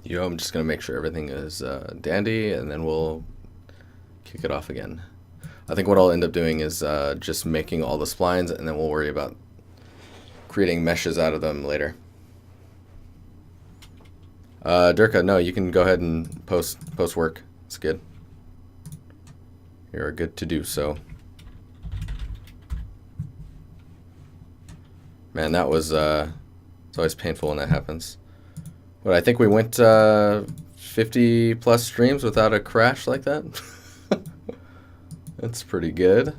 I'm just going to make sure everything is dandy, and then we'll kick it off again. I think what I'll end up doing is just making all the splines, and then we'll worry about creating meshes out of them later. Durka, no, you can go ahead and post work. It's good. You're good to do so. Man, that was it's always painful when that happens. But I think we went 50 plus streams without a crash like that. That's pretty good.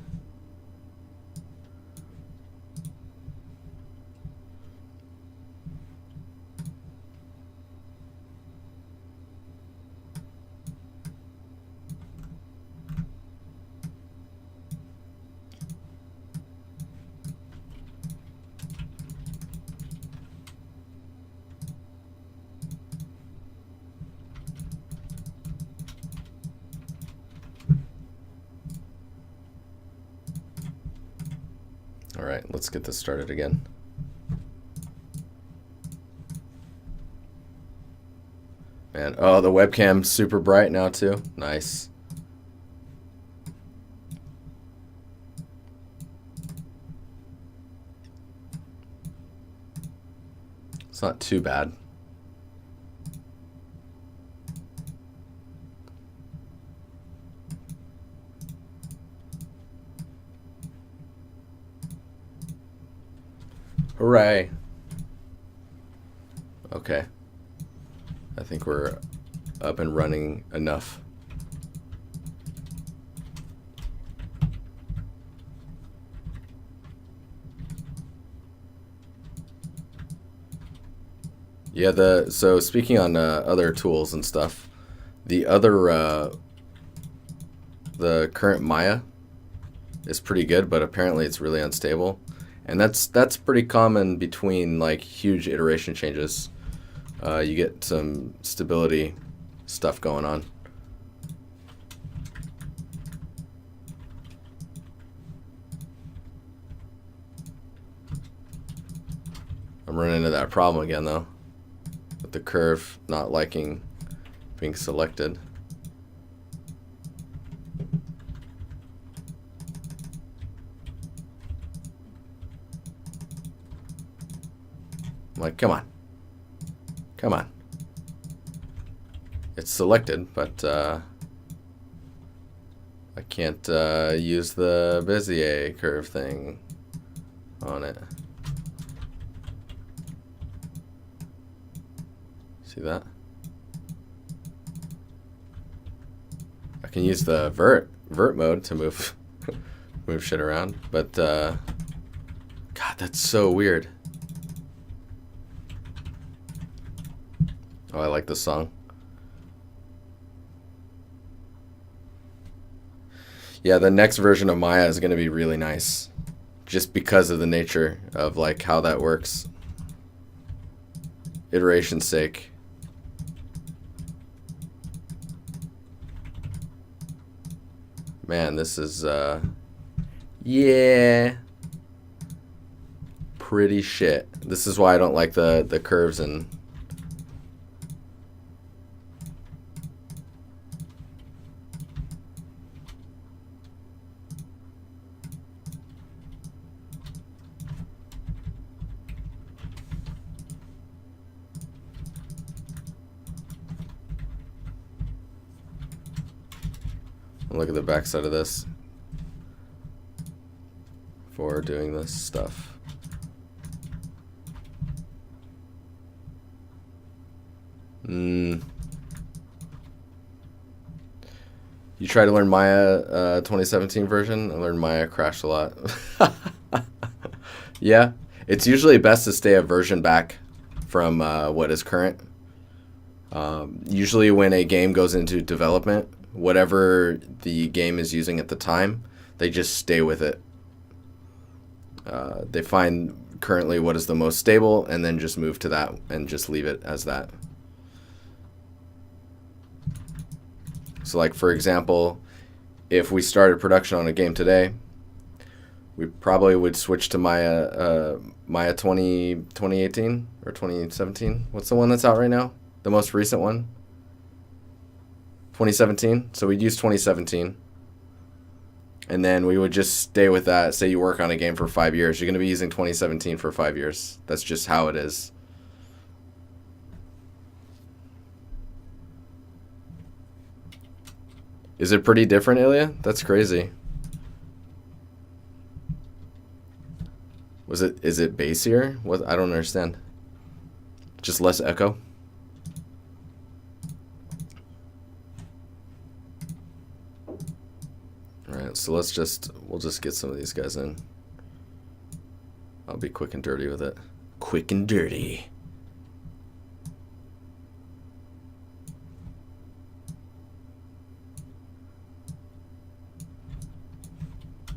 All right, let's get this started again. Man, oh, the webcam's super bright now too. Nice. It's not too bad. Hooray. Okay. I think we're up and running enough. Yeah, so speaking on other tools and stuff, the current Maya is pretty good, but apparently it's really unstable. And that's pretty common between like huge iteration changes. You get some stability stuff going on. I'm running into that problem again though, with the curve not liking being selected. I'm like, come on. Come on. It's selected, but I can't use the Bezier curve thing on it. See that? I can use the vert mode to move move shit around, but God, that's so weird. Oh, I like this song. Yeah, the next version of Maya is going to be really nice, just because of the nature of like how that works. Iteration's sake. Man, this is yeah, pretty shit. This is why I don't like the curves and look at the back side of this for doing this stuff. You try to learn Maya 2017 version? I learned Maya crashed a lot. Yeah, it's usually best to stay a version back from what is current. Usually when a game goes into development, whatever the game is using at the time, they just stay with it. They find currently what is the most stable and then just move to that and just leave it as that. So like, for example, if we started production on a game today, we probably would switch to Maya 2018 or 2017. What's the one that's out right now? The most recent one? 2017? So we'd use 2017. And then we would just stay with that. Say you work on a game for 5 years. You're going to be using 2017 for 5 years. That's just how it is. Is it pretty different, Ilya? That's crazy. Is it bassier? What? I don't understand. Just less echo? Alright, so we'll just get some of these guys in. I'll be quick and dirty with it. Quick and dirty.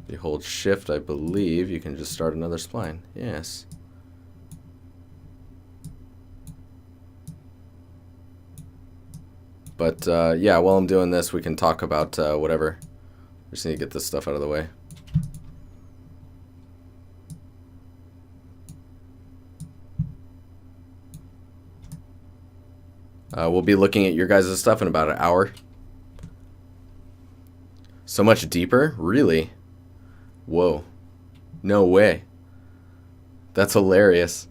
If you hold shift, I believe you can just start another spline. Yes. But yeah, while I'm doing this, we can talk about whatever. We just need to get this stuff out of the way. We'll be looking at your guys' stuff in about an hour. So much deeper? Really? Whoa. No way. That's hilarious.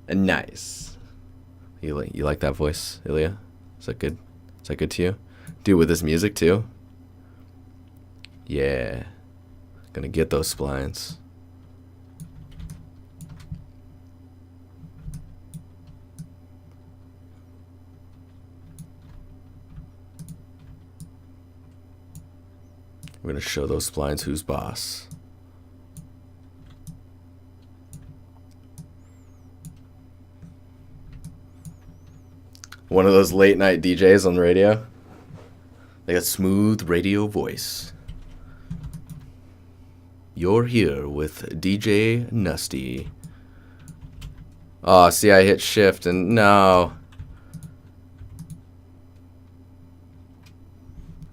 And nice. You like that voice, Ilya? Is that good? Is that good to you? Do it with this music too? Yeah. Gonna get those splines. We're gonna show those splines who's boss. One of those late night DJs on the radio. They got smooth radio voice. You're here with DJ Nusty. Oh, see, I hit shift and no.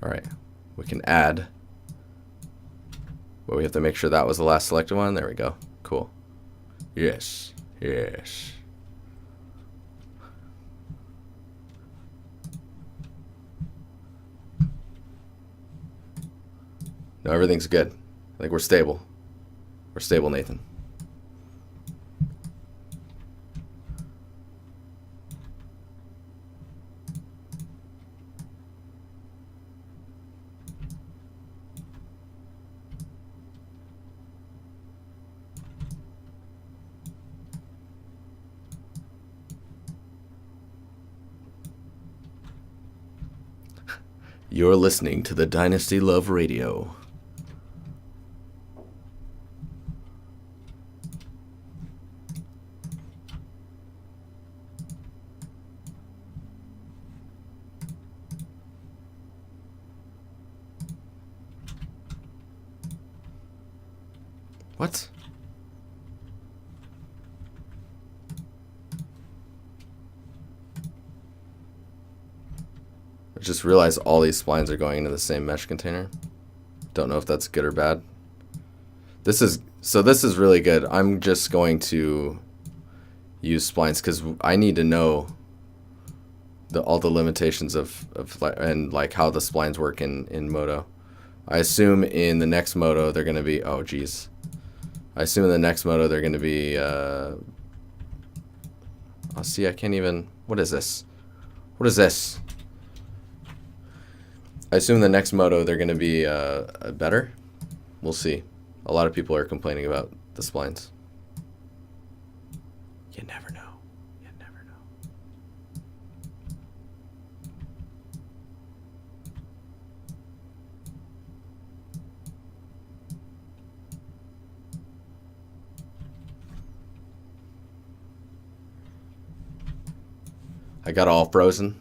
Alright, we can add. But we have to make sure that was the last selected one. There we go. Cool. Yes. Yes. No, everything's good. I think we're stable. We're stable, Nathan. You're listening to the Dynasty Love Radio. What? I just realized all these splines are going into the same mesh container. Don't know if that's good or bad. This is really good. I'm just going to use splines because I need to know all the limitations of and like how the splines work in Modo. I assume in the next Modo they're going to be, oh geez. I assume in the next Modo they're going to be, oh see, I can't even, what is this? What is this? I assume the next Modo they're going to be better. We'll see. A lot of people are complaining about the splines. You never know. You never know. I got all frozen.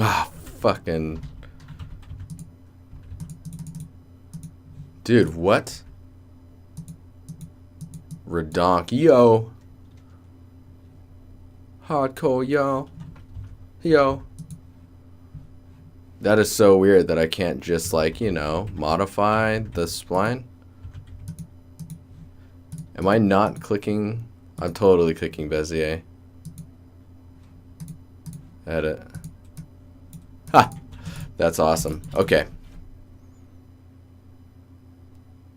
Ah, fucking... Dude, what? Redonk. Yo! Hardcore, yo. Yo. That is so weird that I can't just, like, you know, modify the spline. Am I not clicking? I'm totally clicking Bezier. Edit. Ha! That's awesome. Okay.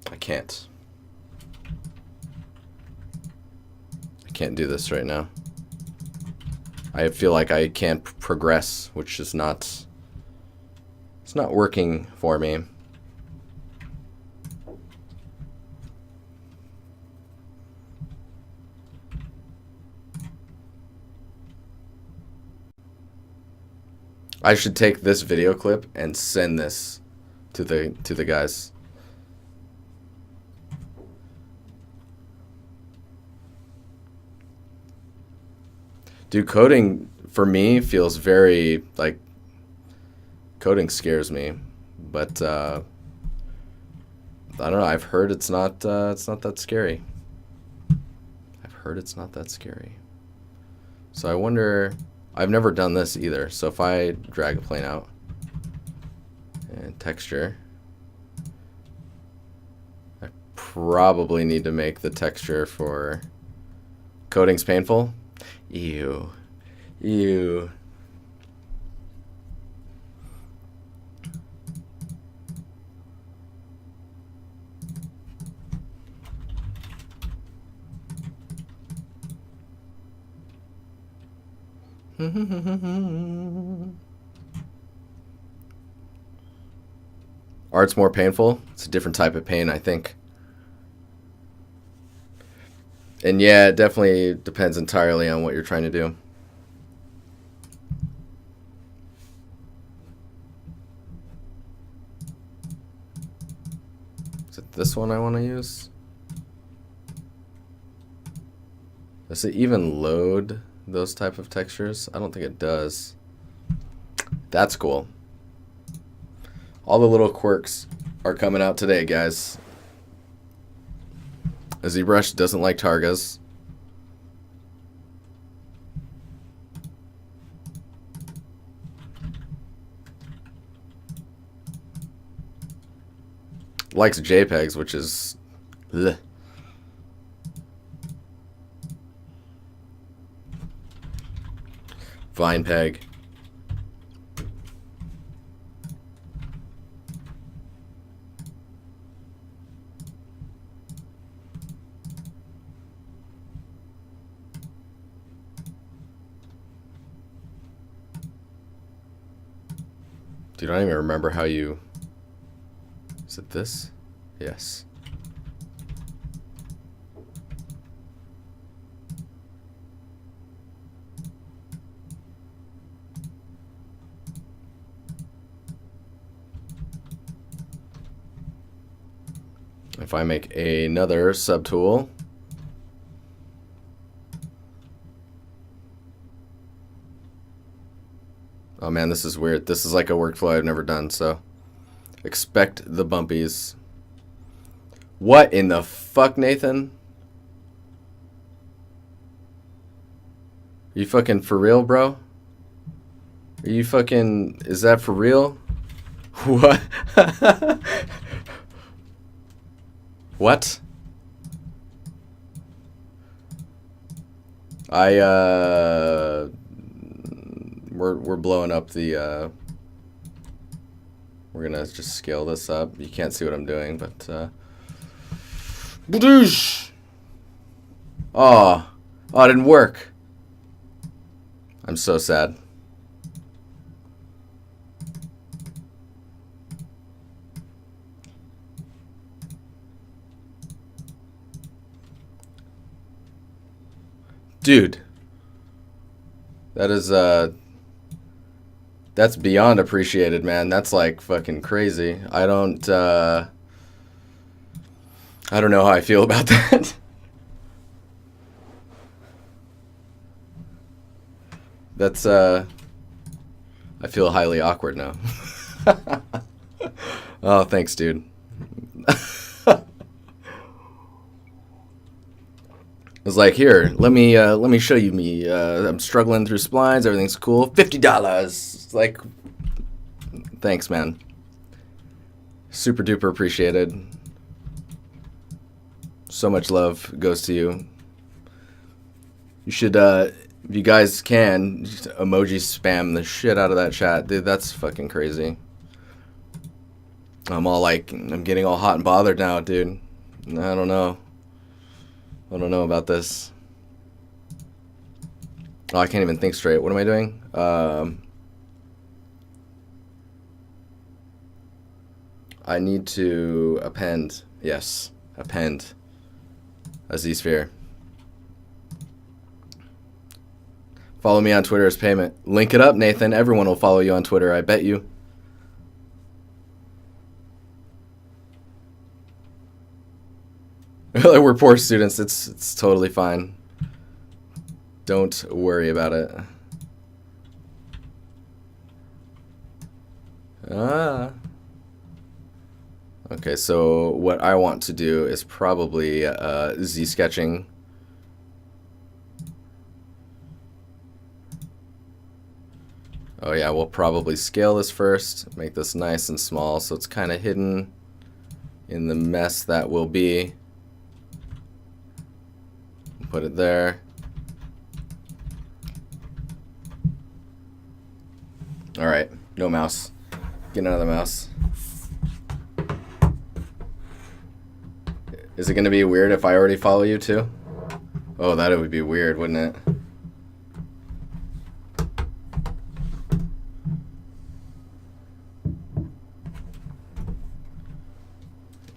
I can't. I can't do this right now. I feel like I can't progress, which is not... It's not working for me. I should take this video clip and send this to the guys. Dude, coding for me feels very like coding scares me, but I don't know. I've heard it's not that scary. I've heard it's not that scary. So I wonder. I've never done this either. So if I drag a plane out and texture, I probably need to make the texture for coding's painful. Ew. Ew. Art's more painful. It's a different type of pain, I think. And yeah, it definitely depends entirely on what you're trying to do. Is it this one I want to use? Does it even load those type of textures? I don't think it does. That's cool. All the little quirks are coming out today, guys. Zbrush doesn't like targas. Likes JPEGs, which is... Ugh. VinePeg. Dude, I don't even remember how you... Is it this? Yes. If I make another subtool, oh man, this is weird. This is like a workflow I've never done, so expect the bumpies. What in the fuck, Nathan? Are you fucking for real, bro? Are you fucking... Is that for real? What? What? We're blowing up the we're gonna just scale this up. You can't see what I'm doing, but oh, it didn't work. I'm so sad. Dude, that is that's beyond appreciated, man. That's like fucking crazy. I don't know how I feel about that. That's I feel highly awkward now. Oh, thanks, dude. It was like, here, let me show you me. I'm struggling through splines. Everything's cool. $50. Like, thanks, man. Super duper appreciated. So much love goes to you. You should, if you guys can, just emoji spam the shit out of that chat. Dude, that's fucking crazy. I'm all like, I'm getting all hot and bothered now, dude. I don't know. I don't know about this. Oh, I can't even think straight. What am I doing? I need to append. Yes, append a Zsphere. Follow me on Twitter as payment. Link it up, Nathan. Everyone will follow you on Twitter, I bet you. We're poor students. It's totally fine. Don't worry about it. Okay, so what I want to do is probably Z-sketching. Oh yeah, we'll probably scale this first. Make this nice and small so it's kind of hidden in the mess that will be. Put it there. Alright, no mouse. Get another mouse. Is it going to be weird if I already follow you too? Oh, that would be weird, wouldn't it?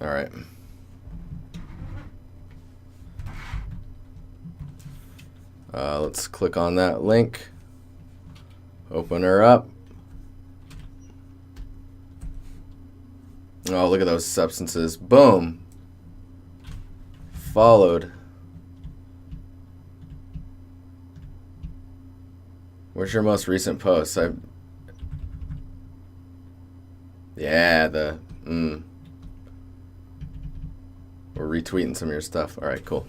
Alright. Let's click on that link. Open her up. Oh, look at those substances. Boom. Followed. Where's your most recent post? Yeah, we're retweeting some of your stuff. All right, cool.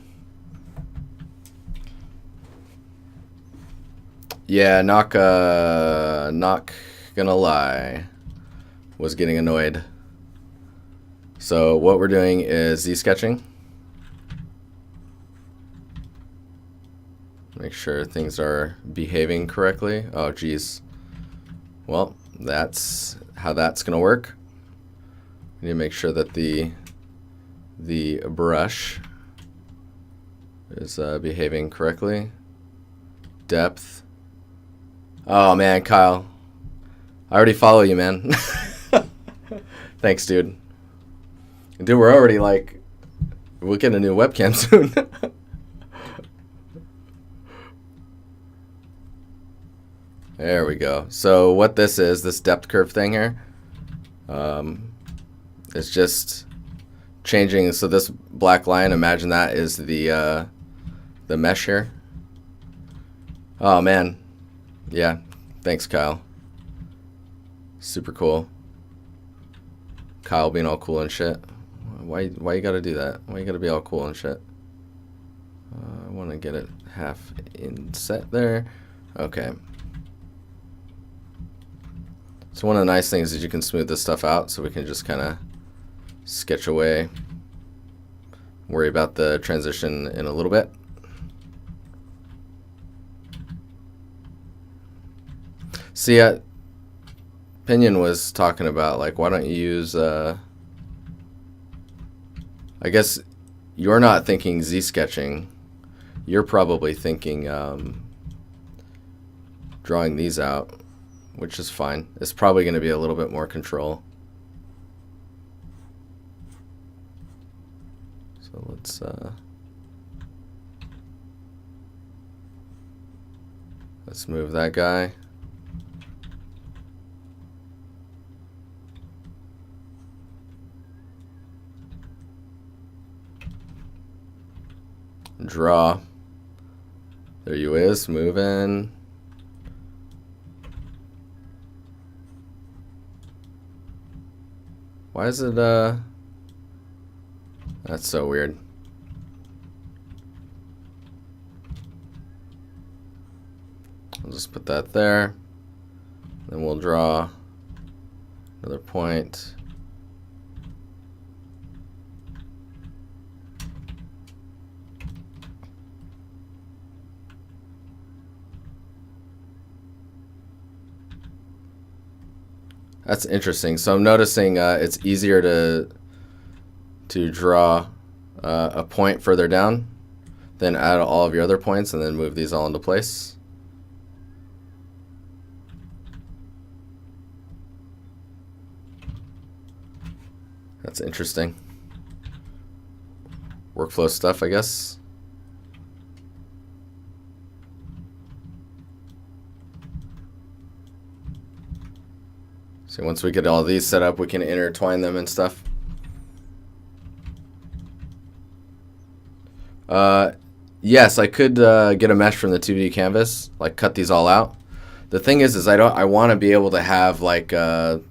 Yeah, not gonna lie, was getting annoyed. So what we're doing is Z-sketching. Make sure things are behaving correctly. Oh, geez. Well, that's how that's gonna work. We need to make sure that the brush is behaving correctly. Depth. Oh man, Kyle, I already follow you, man. Thanks, dude. Dude, we're already like, we'll get a new webcam soon. There we go. So what this is, this depth curve thing here, it's just changing. So this black line, imagine that is the mesh here. Oh man, yeah. Thanks, Kyle. Super cool. Kyle being all cool and shit. Why you gotta do that? Why you gotta be all cool and shit? I want to get it half inset there. Okay. So one of the nice things is you can smooth this stuff out, so we can just kind of sketch away. Worry about the transition in a little bit. See, Pinion was talking about, like, why don't you use, I guess you're not thinking Z-sketching. You're probably thinking drawing these out, which is fine. It's probably going to be a little bit more control. So let's move that guy. Draw. There you is, moving. Why is it, that's so weird. I'll just put that there. Then we'll draw another point. That's interesting. So I'm noticing it's easier to draw a point further down, then add all of your other points, and then move these all into place. That's interesting. Workflow stuff, I guess. So once we get all these set up, we can intertwine them and stuff. Yes, I could get a mesh from the 2D canvas, like cut these all out. The thing is I want to be able to have like a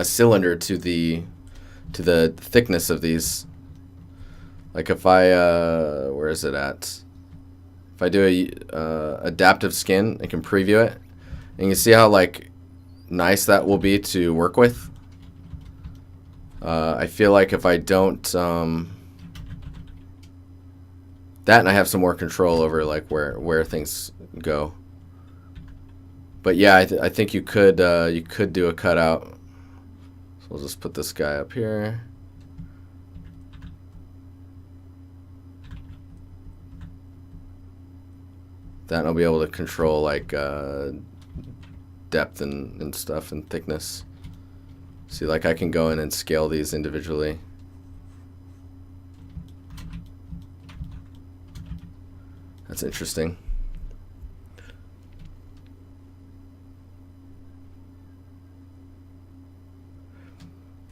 cylinder to the thickness of these. Like if I where is it at? If I do a adaptive skin, I can preview it, and you can see how like nice that will be to work with. I feel like if I don't that, and I have some more control over like where things go. But yeah, I think you could do a cutout. So we'll just put this guy up here. That I'll be able to control like depth and stuff and thickness. See, like I can go in and scale these individually. That's interesting.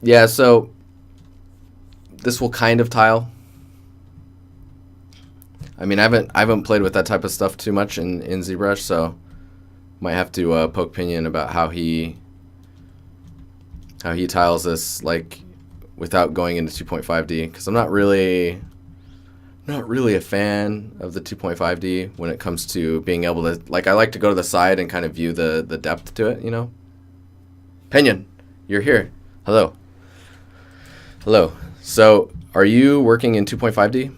Yeah, so this will kind of tile. I mean, I haven't played with that type of stuff too much in Zbrush, so might have to poke Pinion about how he tiles this like without going into 2.5D, because I'm not really a fan of the 2.5D when it comes to being able to, like, I like to go to the side and kind of view the depth to it, you know. Pinion, you're here. Hello. Hello. So are you working in 2.5D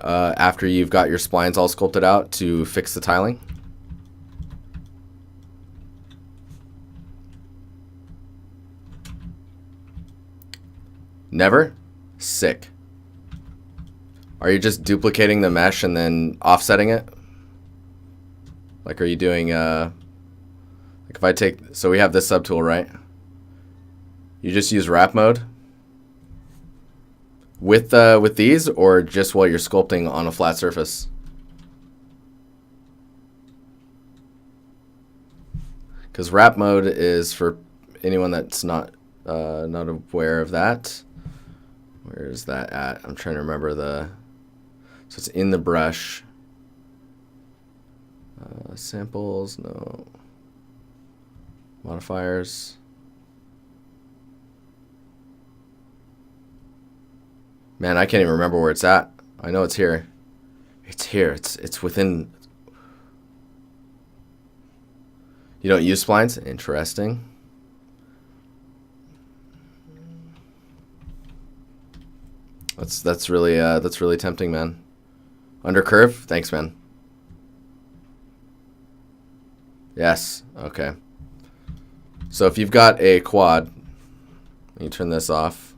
after you've got your splines all sculpted out to fix the tiling? Never? Sick. Are you just duplicating the mesh and then offsetting it? Like, are you doing, like if I take, so we have this subtool, right? You just use wrap mode with these, or just while you're sculpting on a flat surface? Because wrap mode is, for anyone that's not aware of that. Where is that at? I'm trying to remember the. So it's in the brush. Samples, no. Modifiers. Man, I can't even remember where it's at. I know it's here. It's here. It's within. You don't use splines? Interesting. That's really tempting, man. Under curve? Thanks, man. Yes. Okay. So if you've got a quad, you turn this off.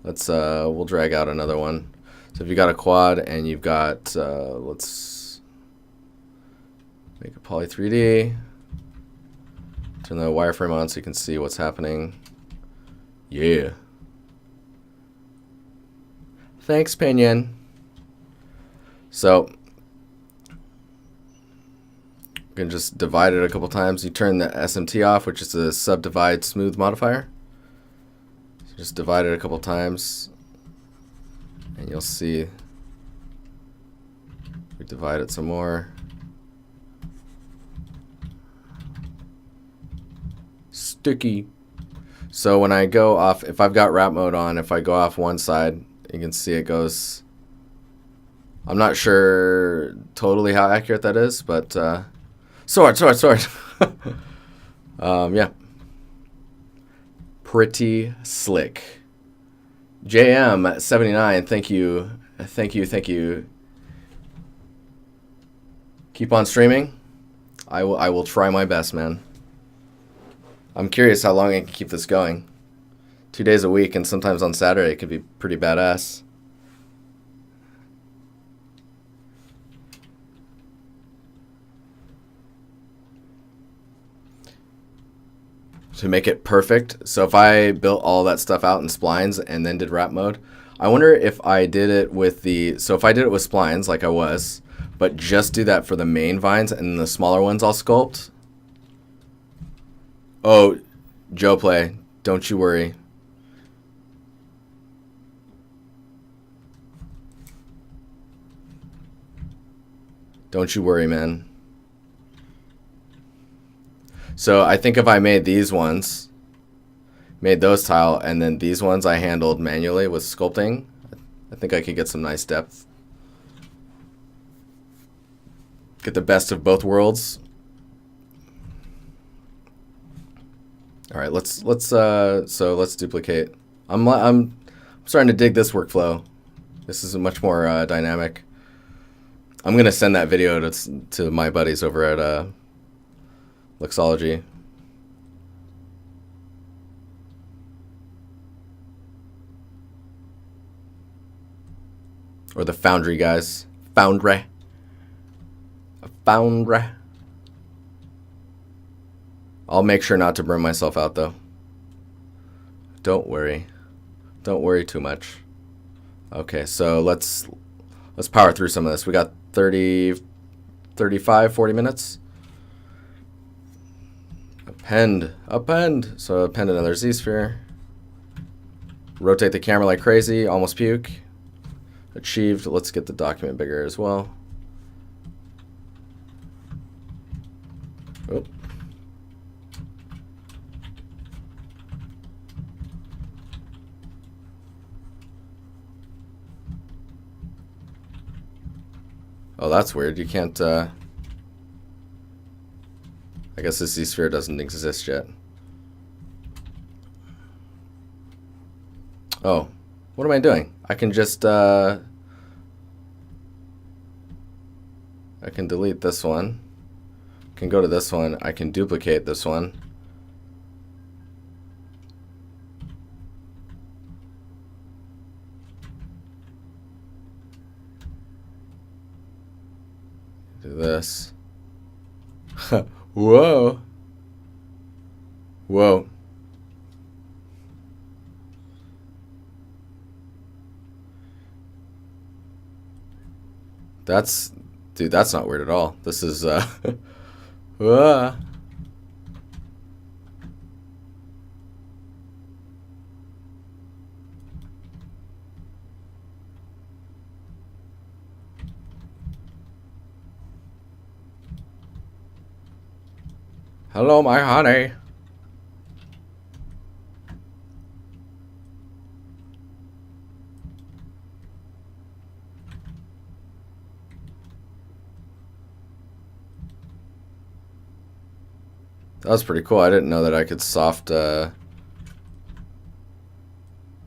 Let's we'll drag out another one. So if you've got a quad and you've got let's make a poly 3D. Turn the wireframe on so you can see what's happening. Yeah. Thanks, Pinion. So you can just divide it a couple times. You turn the SMT off, which is a subdivide smooth modifier. So just divide it a couple times, and you'll see we divide it some more. Sticky. So when I go off, if I've got wrap mode on, if I go off one side, you can see it goes. I'm not sure totally how accurate that is, but so Sword. Yeah. Pretty slick. JM79, thank you. Keep on streaming. I will try my best, man. I'm curious how long I can keep this going. 2 days a week, and sometimes on Saturday it could be pretty badass. To make it perfect, so if I built all that stuff out in splines and then did wrap mode, I wonder if I did it with the, so if I did it with splines like I was, but just do that for the main vines and the smaller ones I'll sculpt. Oh, Joe Play, don't you worry. Don't you worry, man. So I think if I made these ones, made those tile, and then these ones I handled manually with sculpting, I think I could get some nice depth. Get the best of both worlds. All right, let's duplicate. I'm starting to dig this workflow. This is much more dynamic. I'm gonna send that video to my buddies over at Luxology. Or the Foundry guys. Foundry. I'll make sure not to burn myself out though. Don't worry. Don't worry too much. Okay, so let's power through some of this. We got 30, 35, 40 minutes. Append. So append another Z-sphere. Rotate the camera like crazy. Almost puke. Achieved. Let's get the document bigger as well. Oh. Oh, that's weird. You can't, I guess this Z-sphere doesn't exist yet. Oh, what am I doing? I can just, I can delete this one. I can go to this one. I can duplicate this one. Do this. Whoa. Whoa. Dude, that's not weird at all. This is, Hello, my honey. That was pretty cool. I didn't know that I could soft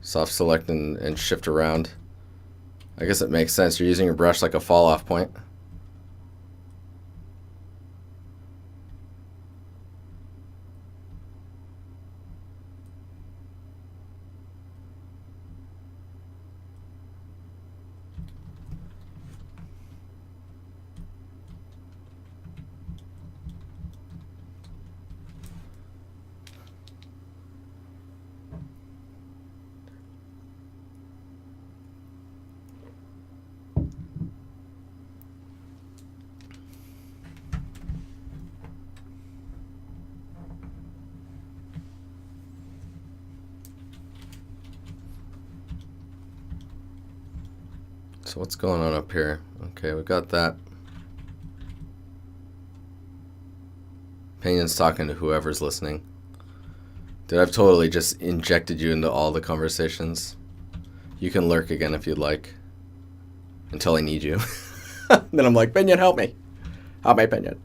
select and shift around. I guess it makes sense. You're using your brush like a fall off point. So what's going on up here? Okay, we got that. Opinion's talking to whoever's listening. Dude, I've totally just injected you into all the conversations. You can lurk again if you'd like. Until I need you. Then I'm like, Pinion, help me. Help me, Pinion.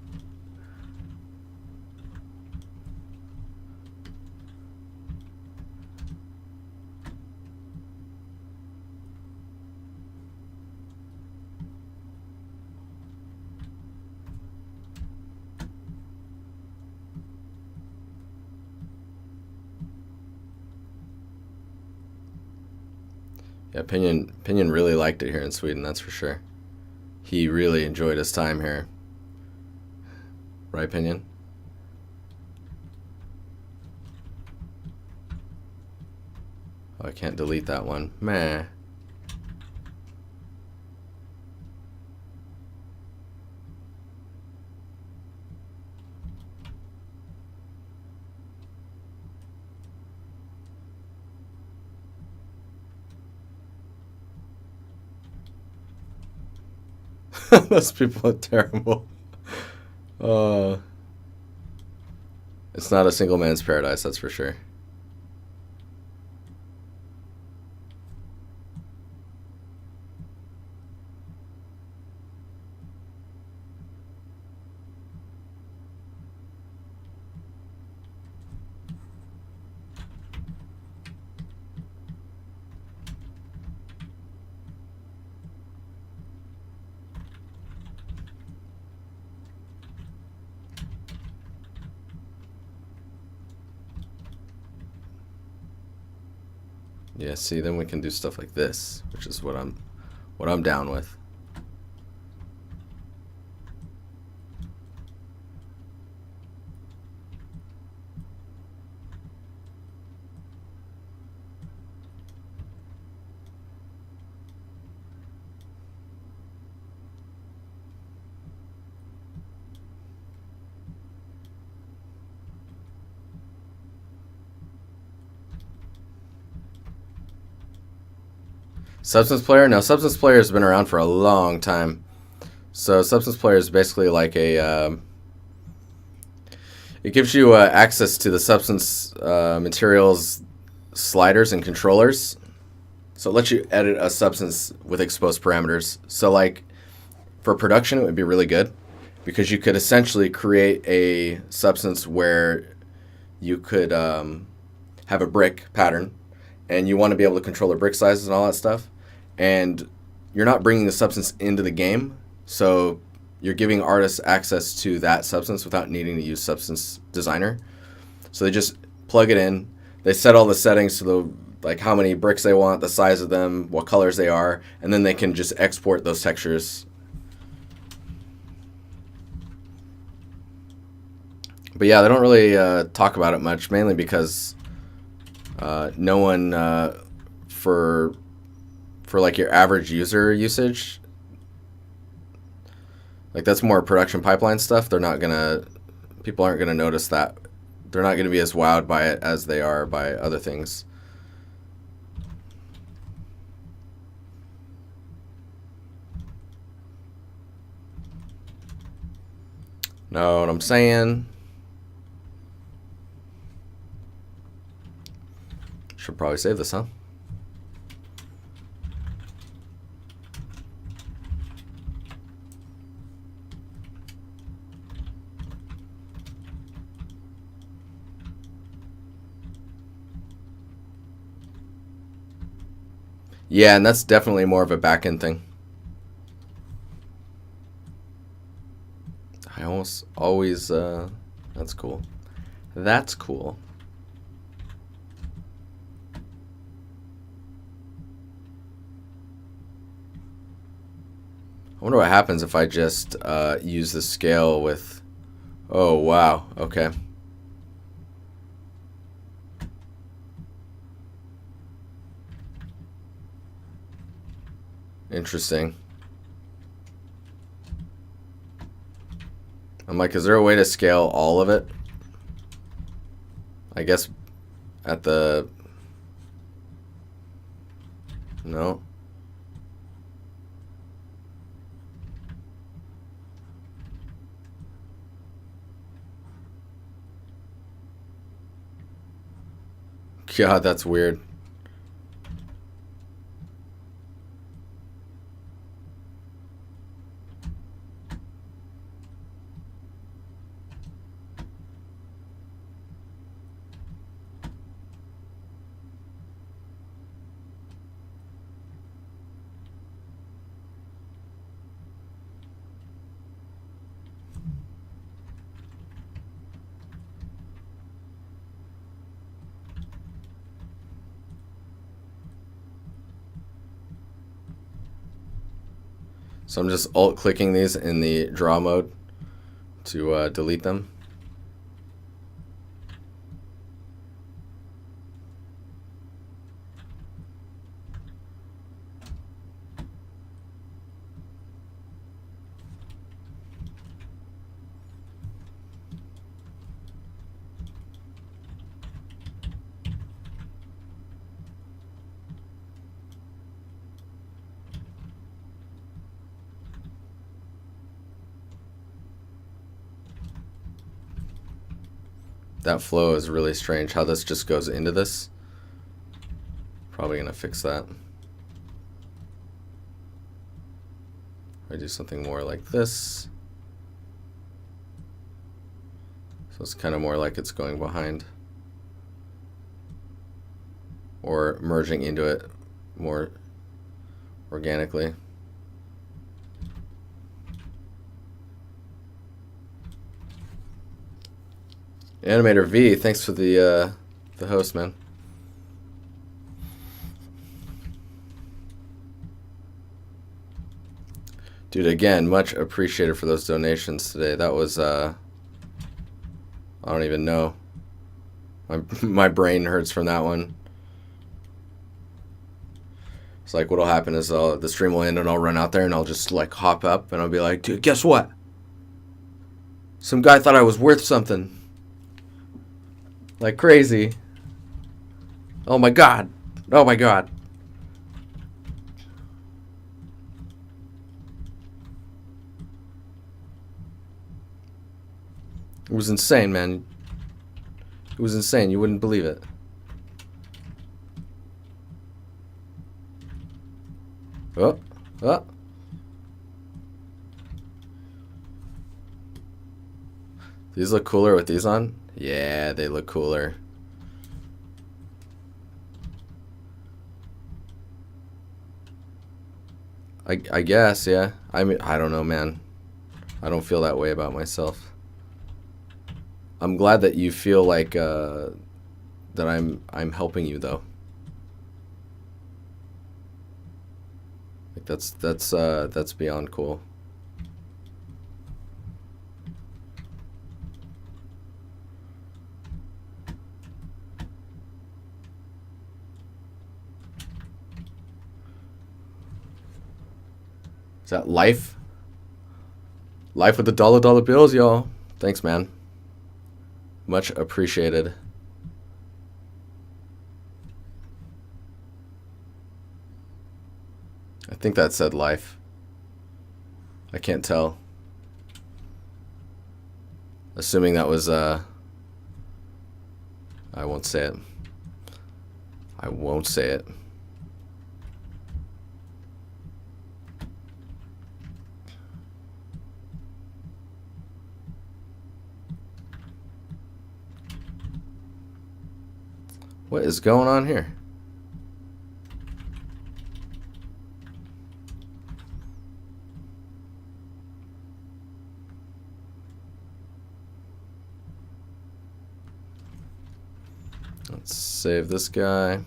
Yeah, Pinion really liked it here in Sweden, that's for sure. He really enjoyed his time here. Right, Pinion? Oh, I can't delete that one. Meh. Those people are terrible. It's not a single man's paradise, that's for sure. Yeah, see, then we can do stuff like this, which is what I'm down with. Substance Player? No, Substance Player has been around for a long time. So Substance Player is basically like a... it gives you access to the Substance materials sliders and controllers. So it lets you edit a substance with exposed parameters. So like for production, it would be really good because you could essentially create a substance where you could have a brick pattern and you want to be able to control the brick sizes and all that stuff. And you're not bringing the substance into the game. So you're giving artists access to that substance without needing to use Substance Designer. So they just plug it in. They set all the settings to the like how many bricks they want, the size of them, what colors they are, and then they can just export those textures. But yeah, they don't really talk about it much, mainly because no one for like your average user usage, like that's more production pipeline stuff. People aren't gonna notice that. They're not gonna be as wowed by it as they are by other things. Know what I'm saying? Should probably save this, huh? Yeah, and that's definitely more of a back-end thing. I almost always, that's cool. That's cool. I wonder what happens if I just use the scale with, oh wow, okay. Interesting. I'm like, is there a way to scale all of it? I guess at the... No. God, that's weird. So I'm just alt-clicking these in the draw mode to delete them. That flow is really strange, how this just goes into this. Probably gonna fix that. I do something more like this. So it's kind of more like it's going behind. Or merging into it more organically. Animator V, thanks for the host, man. Dude, again, much appreciated for those donations today. That was I don't even know. My brain hurts from that one. It's like what'll happen is the stream will end and I'll run out there and I'll just like hop up and I'll be like, dude, guess what? Some guy thought I was worth something. Like crazy. Oh my god. Oh my god. It was insane, man. It was insane. You wouldn't believe it. Oh. Oh. These look cooler with these on? Yeah, they look cooler. I guess, yeah. I mean, I don't know, man. I don't feel that way about myself. I'm glad that you feel like that I'm helping you though. Like that's beyond cool. Is that life? Life with the dollar bills, y'all. Thanks, man. Much appreciated. I think that said life. I can't tell. Assuming that was I won't say it. I won't say it. What is going on here? Let's save this guy.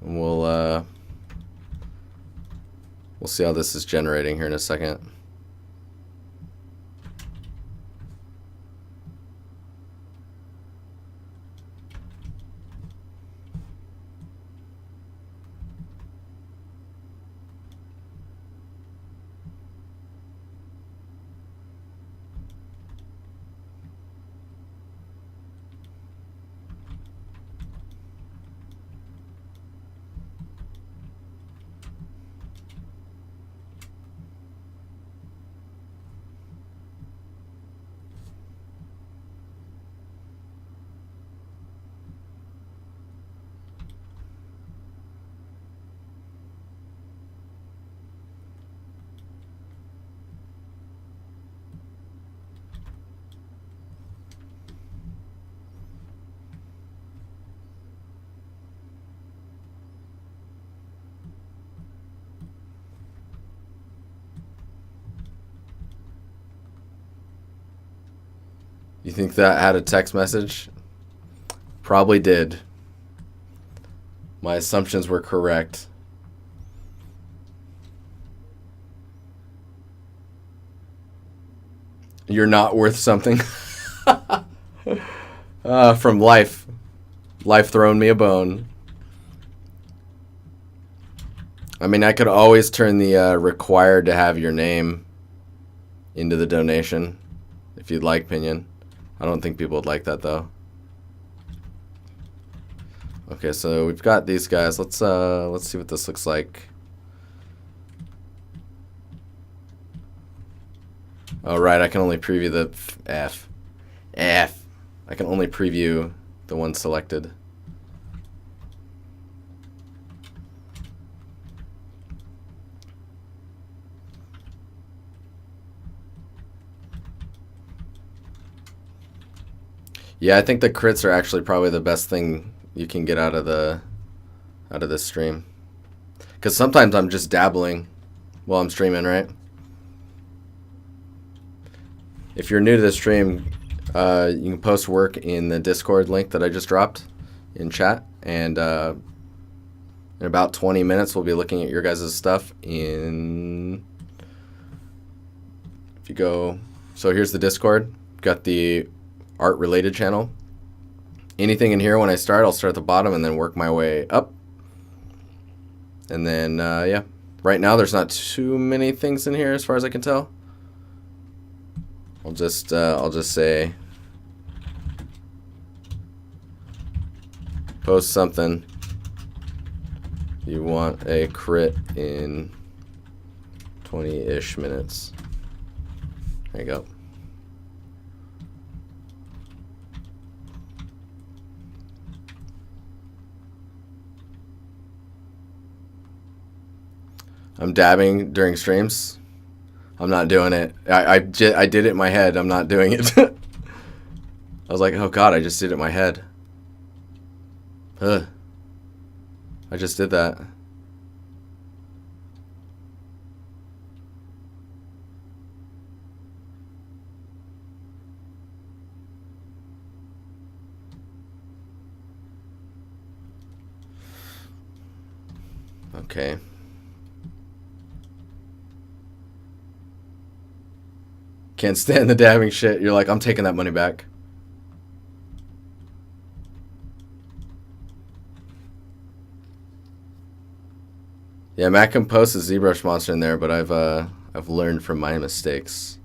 And we'll see how this is generating here in a second. You think that had a text message? Probably did. My assumptions were correct. You're not worth something. From life. Life throwing me a bone. I mean, I could always turn the required to have your name into the donation if you'd like, Pinion. I don't think people would like that though. Okay, so we've got these guys. Let's see what this looks like. Oh right, I can only preview the F. I can only preview the one selected. Yeah, I think the crits are actually probably the best thing you can get out of this stream. Because sometimes I'm just dabbling while I'm streaming, right? If you're new to the stream, you can post work in the Discord link that I just dropped in chat, and in about 20 minutes we'll be looking at your guys' stuff in, if you go, so here's the Discord, got the art related channel. Anything in here when I start, I'll start at the bottom and then work my way up. And then yeah, right now there's not too many things in here as far as I can tell. I'll just say post something. You want a crit in 20-ish minutes. There you go. I'm dabbing during streams. I'm not doing it. I did it in my head. I'm not doing it. I was like, oh god, I just did it in my head. Ugh. I just did that. Okay. Can't stand the dabbing shit. You're like, I'm taking that money back. Yeah, Matt can post a Zbrush monster in there, but I've learned from my mistakes.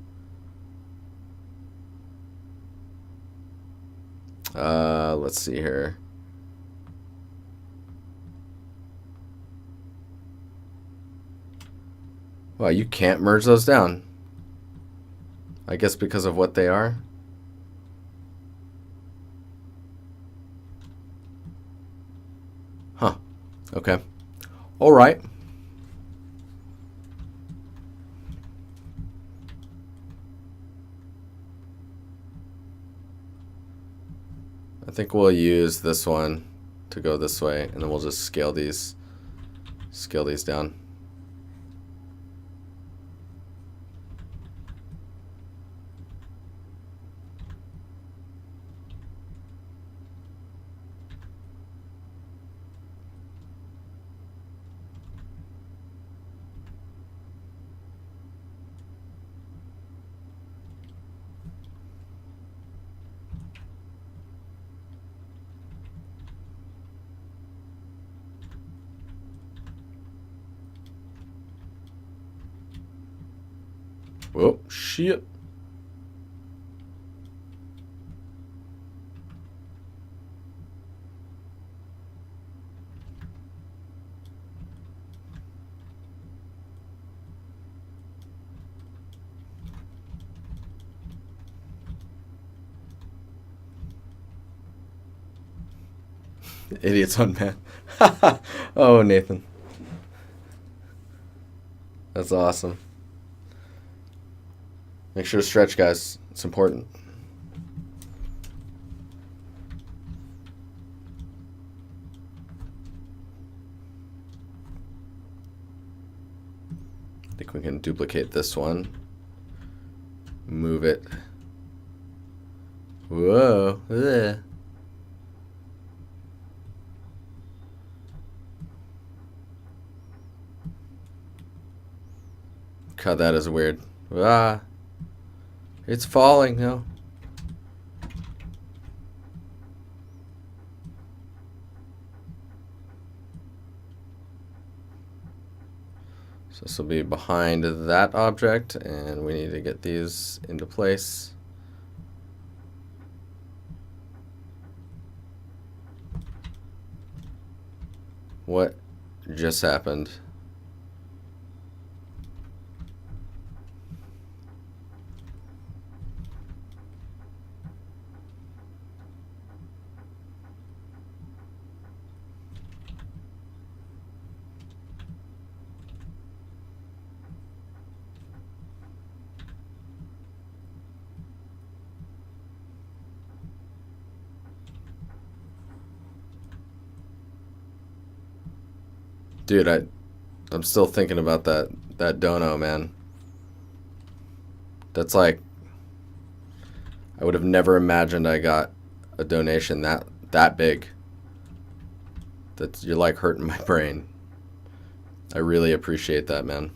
Let's see here. Wow, you can't merge those down. I guess because of what they are. Huh. Okay. All right. I think we'll use this one to go this way, and then we'll just scale these down. Oh, shit. Idiots on man. Oh, Nathan. That's awesome. Make sure to stretch, guys. It's important. I think we can duplicate this one. Move it. Whoa. Ugh. God, that is weird. Ah. It's falling now. So this will be behind that object, and we need to get these into place. What just happened? Dude, I'm still thinking about that dono, man. That's like, I would have never imagined I got a donation that big. You're like hurting my brain. I really appreciate that, man.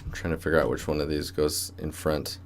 I'm trying to figure out which one of these goes in front.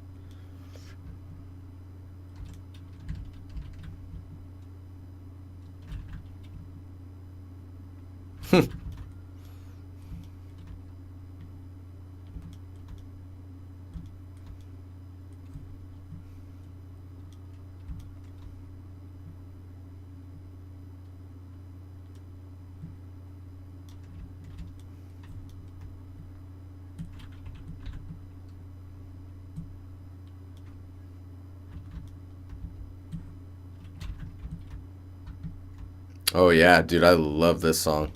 Oh yeah, dude, I love this song.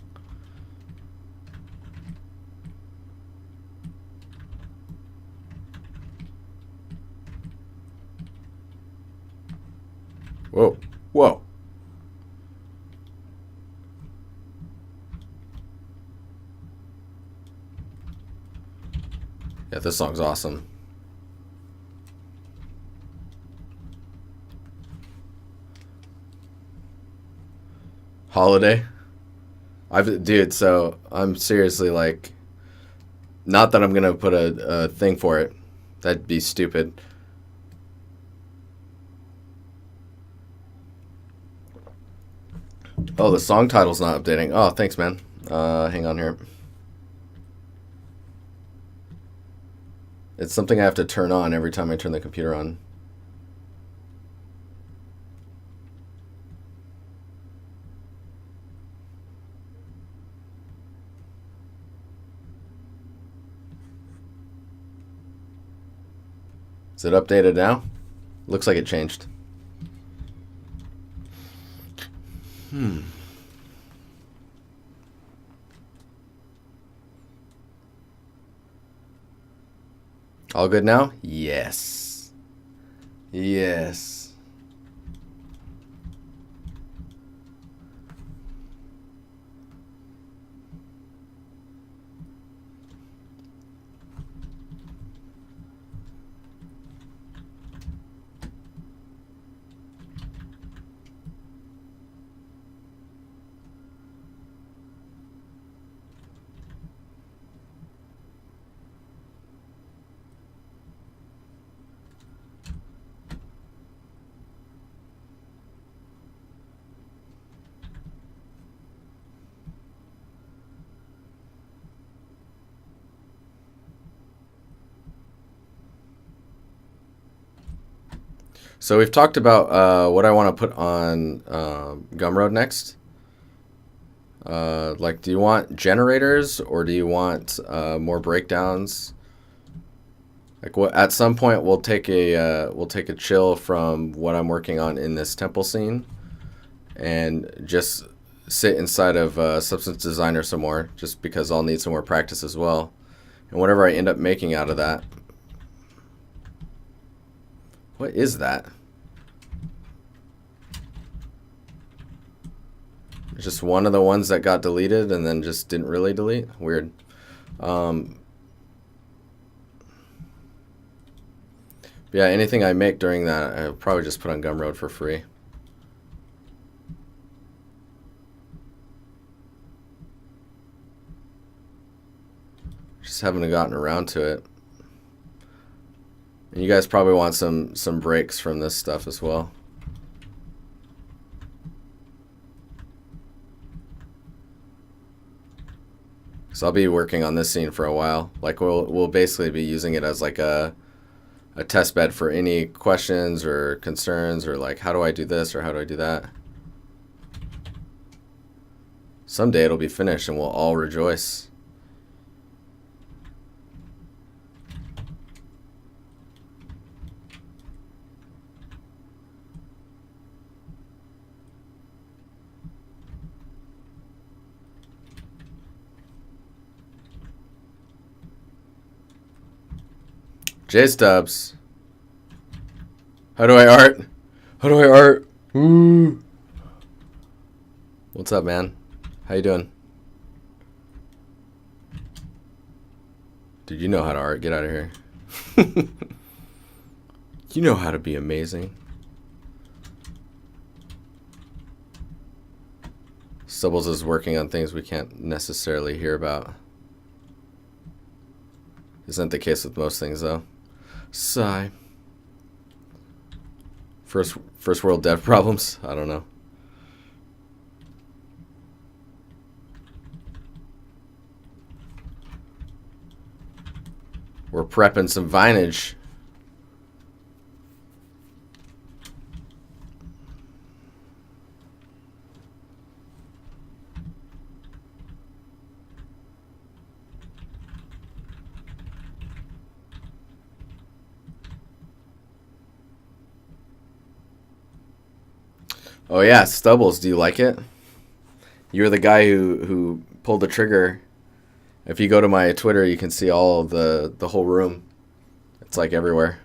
Whoa, whoa. Yeah, this song's awesome. Holiday. Dude, so I'm seriously like, not that I'm gonna put a thing for it. That'd be stupid. Oh, the song title's not updating. Oh, thanks, man. Hang on here. It's something I have to turn on every time I turn the computer on. Is it updated now? Looks like it changed. All good now? Yes. Yes. So we've talked about what I want to put on Gumroad next. Like, do you want generators or do you want more breakdowns? Like, what? At some point, we'll take a chill from what I'm working on in this temple scene, and just sit inside of Substance Designer some more, just because I'll need some more practice as well. And whatever I end up making out of that. What is that? Just one of the ones that got deleted and then just didn't really delete? Weird. Yeah, anything I make during that, I'll probably just put on Gumroad for free. Just haven't gotten around to it. And you guys probably want some breaks from this stuff as well. So I'll be working on this scene for a while. Like we'll basically be using it as like a test bed for any questions or concerns, or like, how do I do this or how do I do that? Someday it'll be finished and we'll all rejoice. J-Stubs. How do I art? How do I art? Ooh. What's up, man? How you doing? Dude, you know how to art. Get out of here. You know how to be amazing. Stubbles is working on things we can't necessarily hear about. Isn't the case with most things, though. Sigh. First world dev problems? I don't know. We're prepping some vinage. Oh yeah, Stubbles, do you like it? You're the guy who pulled the trigger. If you go to my Twitter, you can see all of the whole room. It's like everywhere.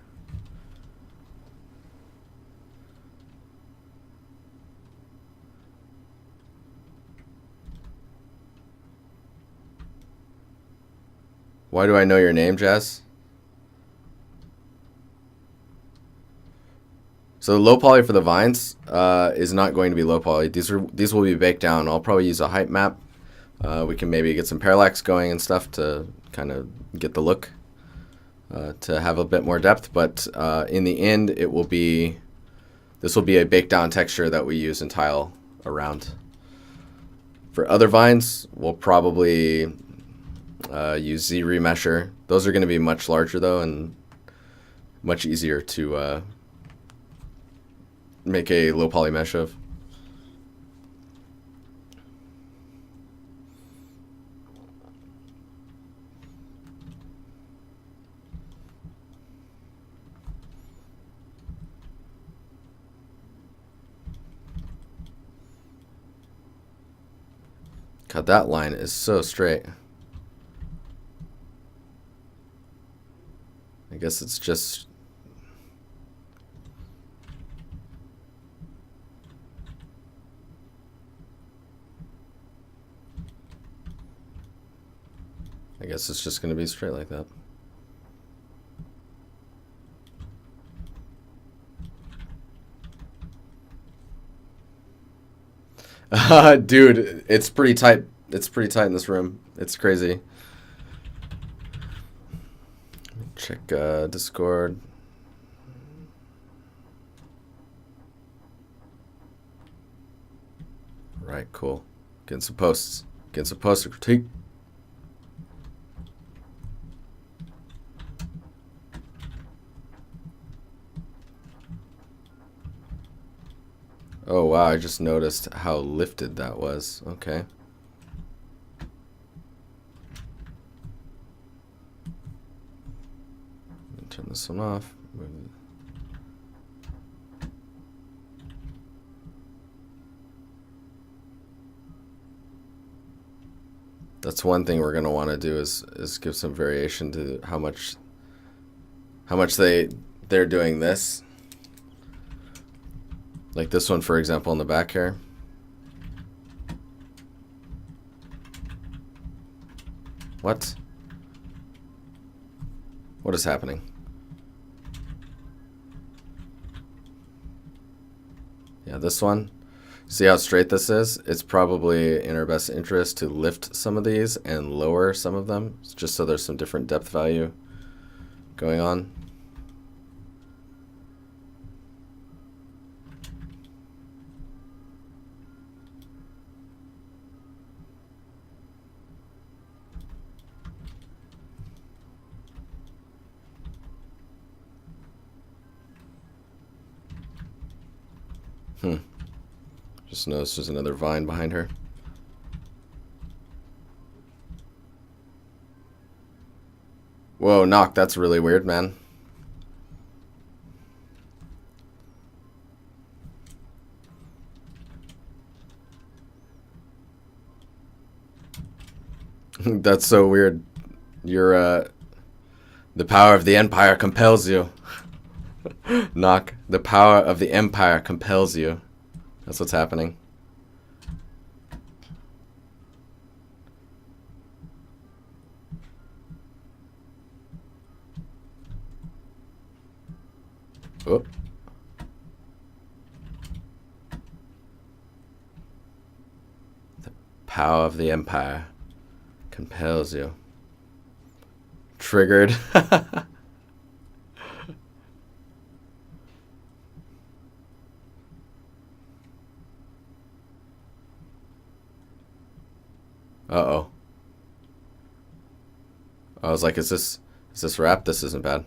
Why do I know your name, Jess? So low poly for the vines is not going to be low poly. These will be baked down. I'll probably use a height map. We can maybe get some parallax going and stuff to kind of get the look, to have a bit more depth. But in the end, this will be a baked down texture that we use and tile around. For other vines, we'll probably use Z remesher. Those are going to be much larger though and much easier to make a low poly mesh of. God, that line is so straight. I guess it's just going to be straight like that. Dude, it's pretty tight. It's pretty tight in this room. It's crazy. Check Discord. Right, cool. Getting some posts. Getting some posts to critique. Oh wow, I just noticed how lifted that was. Okay. Turn this one off. That's one thing we're gonna want to do is give some variation to how much they're doing this. Like this one, for example, in the back here. What? What is happening? Yeah, this one. See how straight this is? It's probably in our best interest to lift some of these and lower some of them, just so there's some different depth value going on. Just noticed there's another vine behind her. Whoa, Knock, that's really weird, man. That's so weird. You're, the power of the Empire compels you. Knock, the power of the Empire compels you. That's what's happening. Oh. The power of the Empire compels you. Triggered. Uh-oh. I was like, is this rap? This isn't bad.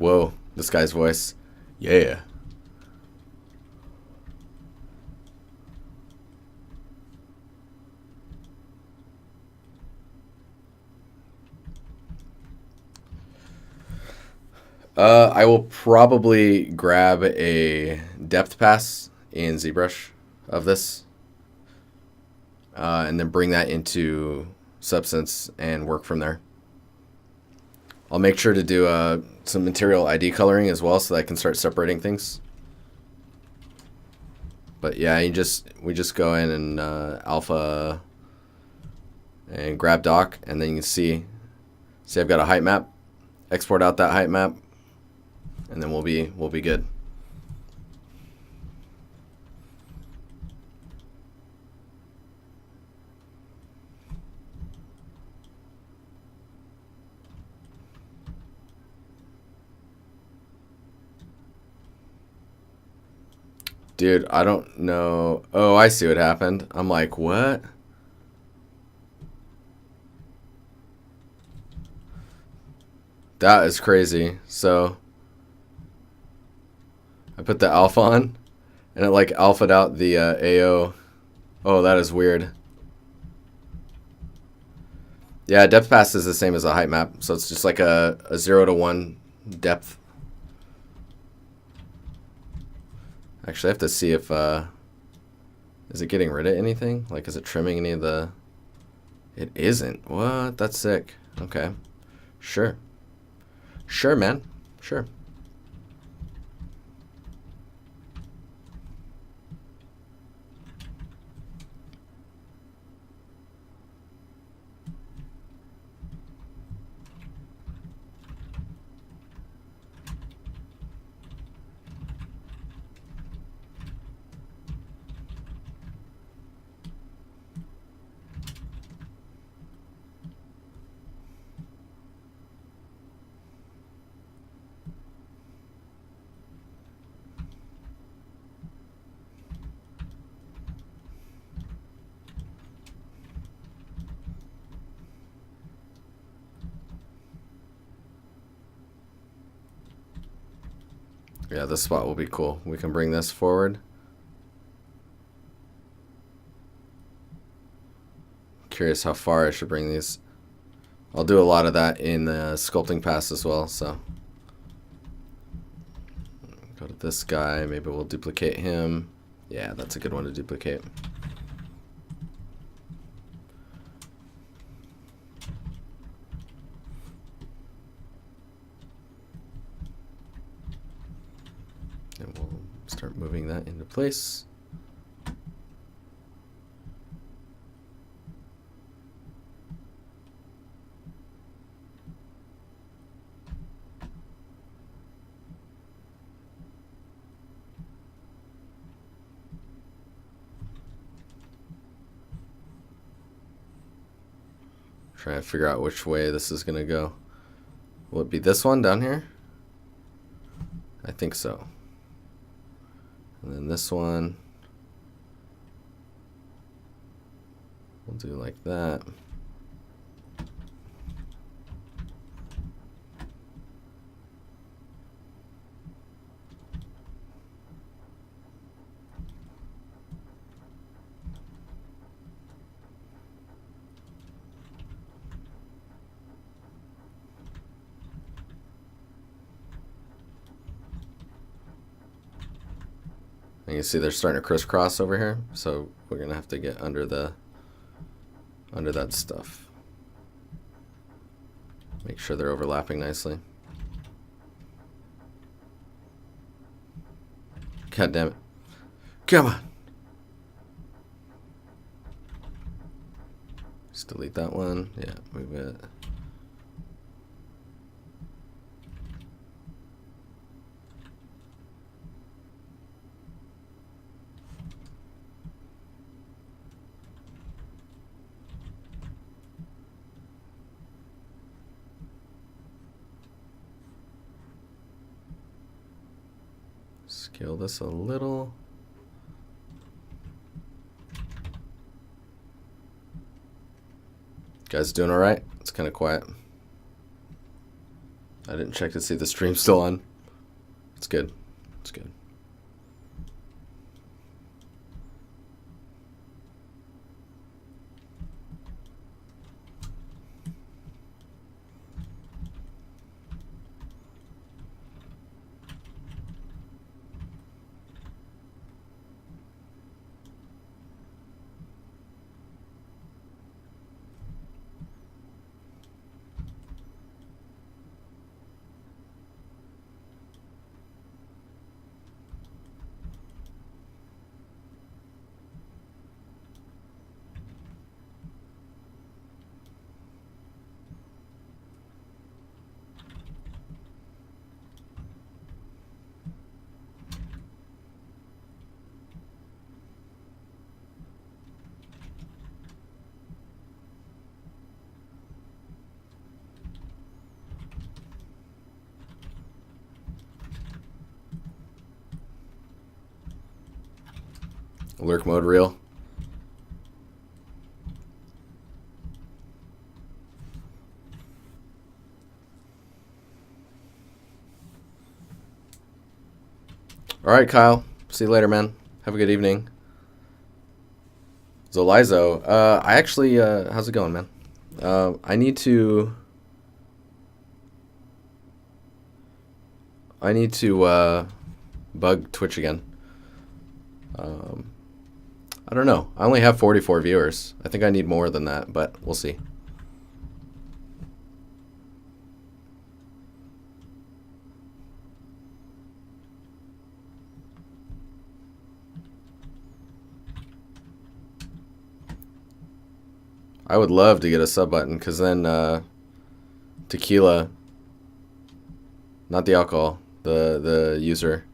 Whoa, this guy's voice. Yeah. I will probably grab a depth pass in Zbrush of this, and then bring that into Substance and work from there. I'll make sure to do some material ID coloring as well, so that I can start separating things. But yeah, we just go in and alpha and grab doc, and then you can see I've got a height map. Export out that height map, and then we'll be good. Dude, I don't know. Oh, I see what happened. I'm like, what? That is crazy. So I put the alpha on, and it like alphaed out the AO. Oh, that is weird. Yeah, depth pass is the same as a height map, so it's just like a 0 to 1 depth. Actually, I have to see if is it getting rid of anything? Like, is it trimming any of the? It isn't. What? That's sick. Okay, sure, man, sure. Yeah, this spot will be cool. We can bring this forward. Curious how far I should bring these. I'll do a lot of that in the sculpting pass as well, so. Go to this guy, maybe we'll duplicate him. Yeah, that's a good one to duplicate. And we'll start moving that into place. Trying to figure out which way this is gonna go. Will it be this one down here? I think so. And then this one, we'll do like that. And you see they're starting to crisscross over here, so we're gonna have to get under that stuff. Make sure they're overlapping nicely. God damn it. Come on. Just delete that one. Yeah, move it. Scale this a little. Guys doing all right? It's kind of quiet. I didn't check to see if the stream's still on. It's good. It's good. Lurk mode real. All right, Kyle. See you later, man. Have a good evening. Zolizo, I actually, how's it going, man? I need to bug Twitch again. I don't know. I only have 44 viewers. I think I need more than that, but we'll see. I would love to get a sub button, because then Tequila, not the alcohol, the user,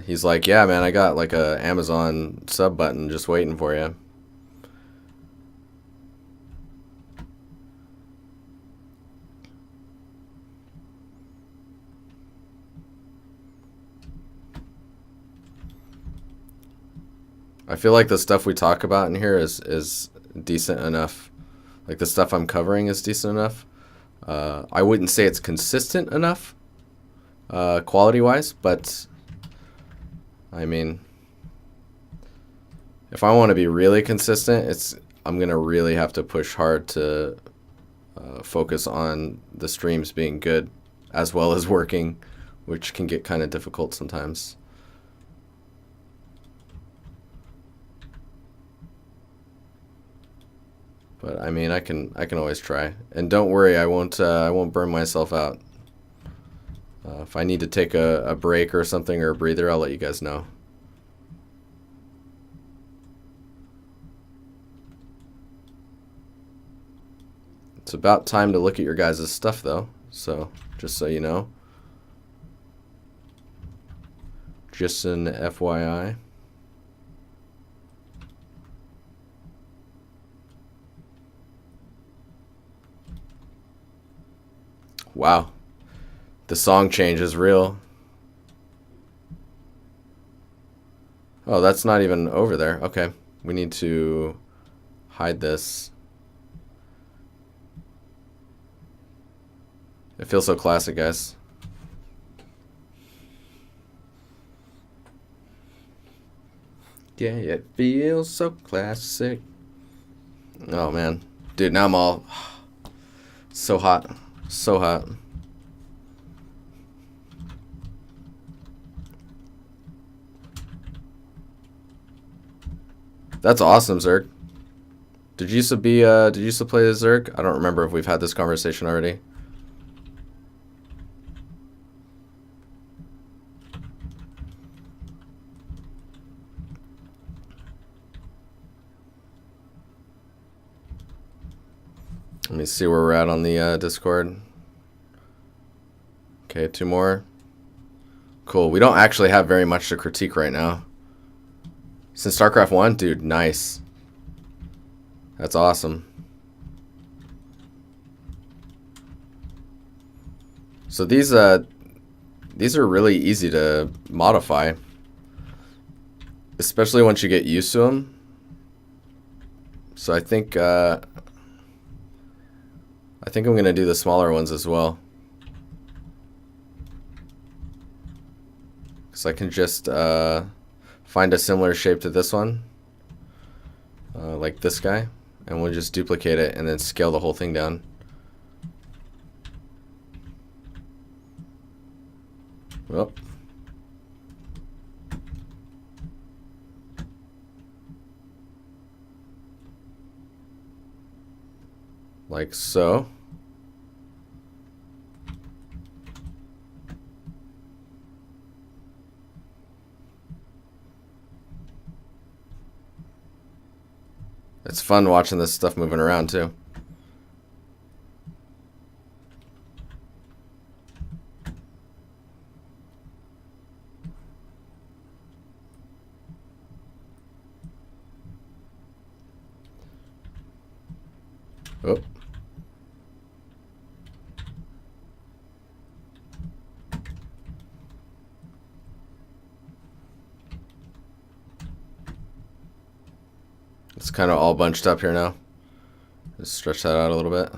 he's like, yeah, man, I got like a Amazon sub button just waiting for you. I feel like the stuff we talk about in here is decent enough. Like the stuff I'm covering is decent enough. I wouldn't say it's consistent enough. quality-wise, but I mean, if I want to be really consistent, I'm gonna really have to push hard to focus on the streams being good as well as working, which can get kind of difficult sometimes. But I mean, I can always try. And don't worry, I won't burn myself out. If I need to take a break or something or a breather, I'll let you guys know. It's about time to look at your guys' stuff though, so just so you know. Just an FYI. Wow. The song change is real. Oh, that's not even over there. Okay. We need to hide this. It feels so classic, guys. Yeah, it feels so classic. Oh, man. Dude, now I'm all so hot. So hot. That's awesome, Zerk. Did you used to play the Zerk? I don't remember if we've had this conversation already. Let me see where we're at on the Discord. Okay, 2 more. Cool. We don't actually have very much to critique right now. Since StarCraft 1? Dude, nice. That's awesome. So these are really easy to modify, especially once you get used to them. So I think I'm gonna do the smaller ones as well, because I can just find a similar shape to this one, like this guy, and we'll just duplicate it and then scale the whole thing down. Well, like so. It's fun watching this stuff moving around too. Oh. It's kind of all bunched up here now. Just stretch that out a little bit.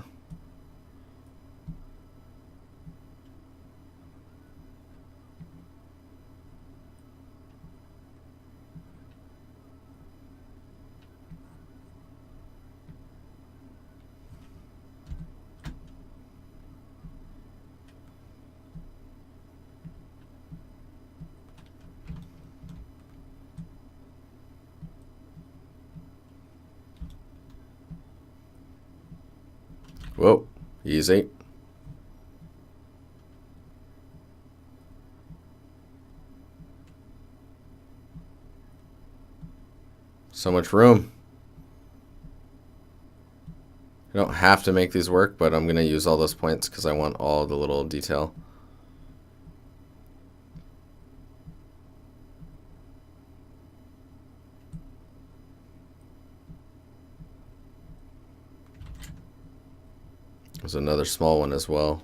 Whoa, easy. So much room. I don't have to make these work, but I'm going to use all those points because I want all the little detail. There's another small one as well.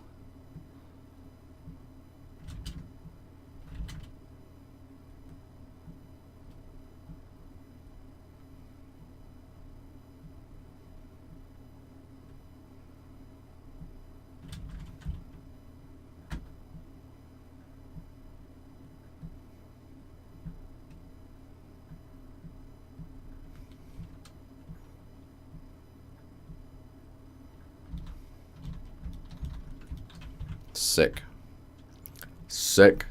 Sick. Sick.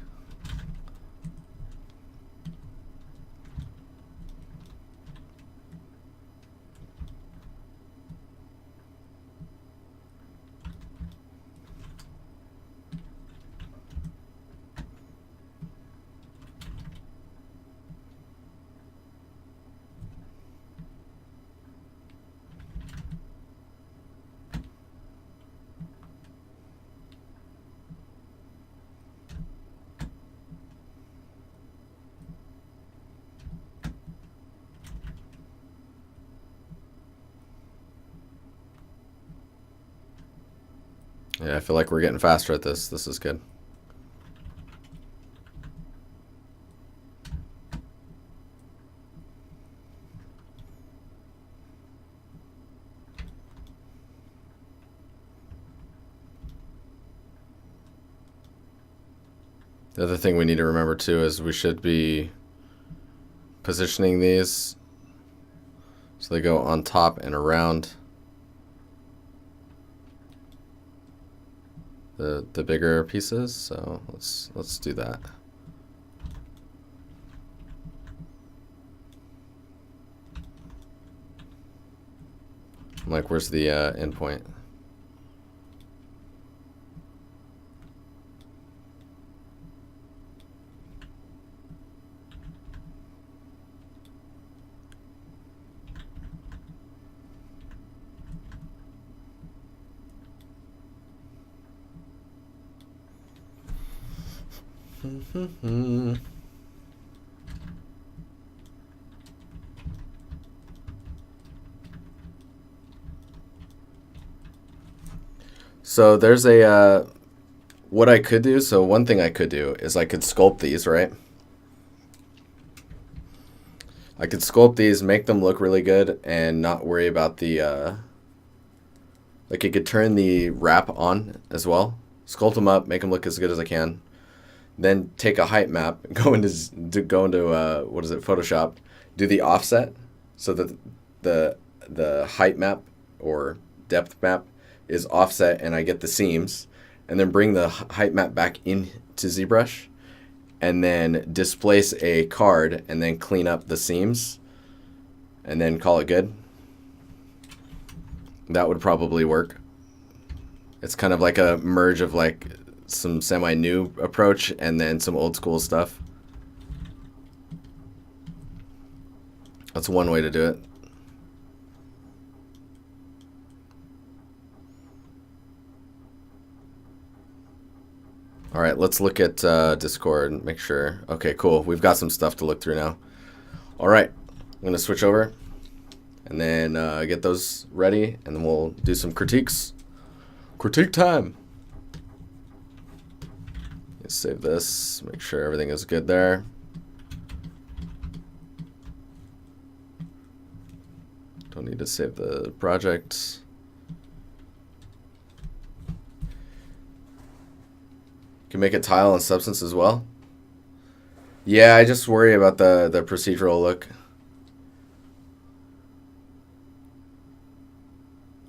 Yeah, I feel like we're getting faster at this. This is good. The other thing we need to remember too is we should be positioning these so they go on top and around the bigger pieces. So let's do that. Like, where's the endpoint? So there's a what I could do. So one thing I could do is I could sculpt these, right? I could sculpt these, make them look really good, and not worry about the like, I could turn the wrap on as well, sculpt them up, make them look as good as I can. Then take a height map, go into what is it, Photoshop, do the offset so that the height map or depth map is offset, and I get the seams, and then bring the height map back into Zbrush, and then displace a card, and then clean up the seams, and then call it good. That would probably work. It's kind of like a merge of like some semi-new approach and then some old school stuff. That's one way to do it. All right, let's look at Discord and make sure. Okay, cool. We've got some stuff to look through now. All right, I'm gonna switch over and then get those ready, and then we'll do some critiques. Critique time. Let's save this, make sure everything is good there. Don't need to save the project. Can make it tile and substance as well. Yeah, I just worry about the procedural look.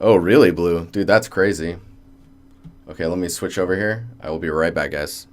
Oh, really, blue? Dude, that's crazy. Okay, let me switch over here. I will be right back, guys.